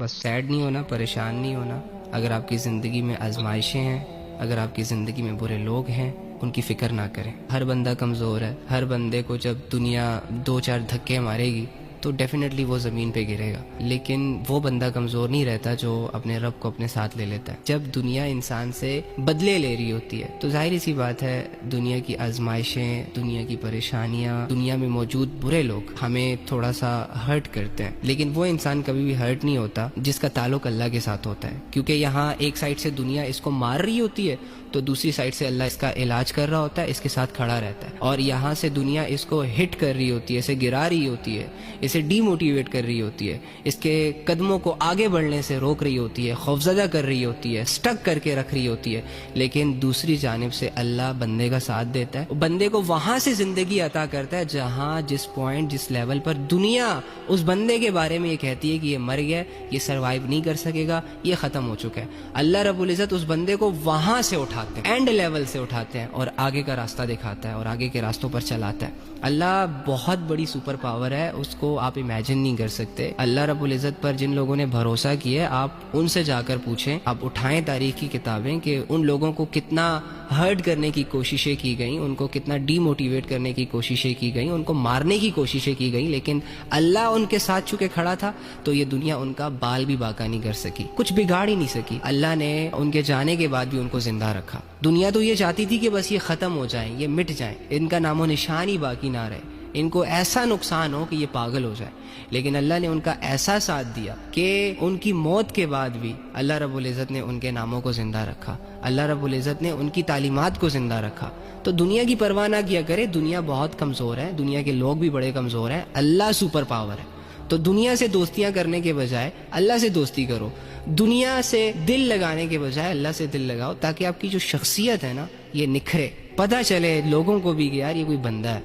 بس سیڈ نہیں ہونا، پریشان نہیں ہونا. اگر آپ کی زندگی میں آزمائشیں ہیں، اگر آپ کی زندگی میں برے لوگ ہیں، ان کی فکر نہ کریں. ہر بندہ کمزور ہے. ہر بندے کو جب دنیا 2-4 دھکے مارے گی تو ڈیفینیٹلی وہ زمین پہ گرے گا، لیکن وہ بندہ کمزور نہیں رہتا جو اپنے رب کو اپنے ساتھ لے لیتا ہے. جب دنیا انسان سے بدلے لے رہی ہوتی ہے تو ظاہر سی بات ہے دنیا کی آزمائشیں، دنیا کی پریشانیاں، دنیا میں موجود برے لوگ ہمیں تھوڑا سا ہرٹ کرتے ہیں. لیکن وہ انسان کبھی بھی ہرٹ نہیں ہوتا جس کا تعلق اللہ کے ساتھ ہوتا ہے، کیونکہ یہاں ایک سائڈ سے دنیا اس کو مار رہی ہوتی ہے تو دوسری سائڈ سے اللہ اس کا علاج کر رہا ہوتا ہے، اس کے ساتھ کھڑا رہتا ہے. اور یہاں سے دنیا اس کو ہٹ کر رہی ہوتی ہے، اسے گرا رہی ہوتی ہے، اسے ڈی موٹیویٹ کر رہی ہوتی ہے، اس کے قدموں کو آگے بڑھنے سے روک رہی ہوتی ہے، خوفزدہ کر رہی ہوتی ہے، سٹک کر کے رکھ رہی ہوتی ہے. لیکن دوسری جانب سے اللہ بندے کا ساتھ دیتا ہے، بندے کو وہاں سے زندگی عطا کرتا ہے جہاں جس پوائنٹ، جس لیول پر دنیا اس بندے کے بارے میں یہ کہتی ہے کہ یہ مر گیا، یہ سروائیو نہیں کر سکے گا، یہ ختم ہو چکا ہے. اللہ رب العزت اس بندے کو وہاں سے اٹھاتے ہیں، اینڈ لیول سے اٹھاتے ہیں اور آگے کا راستہ دکھاتا ہے اور آگے کے راستوں پر چلاتا ہے. اللہ بہت بڑی سپر پاور ہے، اس کو آپ امیجن نہیں کر سکتے. اللہ رب العزت پر جن لوگوں نے بھروسہ کیا، آپ ان سے جا کر پوچھیں، آپ اٹھائیں تاریخ کی کتابیں کہ ان لوگوں کو کتنا ہرٹ کرنے کی کوششیں کی گئیں، ان کو کتنا ڈی موٹیویٹ کرنے کی کوششیں کی گئیں، ان کو مارنے کی کوششیں کی گئیں، لیکن اللہ ان کے ساتھ چکے کھڑا تھا تو یہ دنیا ان کا بال بھی باقا نہیں کر سکی، کچھ بگاڑ ہی نہیں سکی. اللہ نے ان کے جانے کے بعد بھی ان کو زندہ رکھا. دنیا تو یہ چاہتی تھی کہ بس یہ ختم ہو جائیں، یہ مٹ جائیں، ان کا نام و نشان ہی باقی نہ رہے، ان کو ایسا نقصان ہو کہ یہ پاگل ہو جائے. لیکن اللہ نے ان کا ایسا ساتھ دیا کہ ان کی موت کے بعد بھی اللہ رب العزت نے ان کے ناموں کو زندہ رکھا، اللہ رب العزت نے ان کی تعلیمات کو زندہ رکھا. تو دنیا کی پرواہ نہ کیا کرے، دنیا بہت کمزور ہے، دنیا کے لوگ بھی بڑے کمزور ہیں، اللہ سپر پاور ہے. تو دنیا سے دوستیاں کرنے کے بجائے اللہ سے دوستی کرو، دنیا سے دل لگانے کے بجائے اللہ سے دل لگاؤ، تاکہ آپ کی جو شخصیت ہے نا یہ نکھرے، پتہ چلے لوگوں کو بھی کہ یار یہ کوئی بندہ ہے.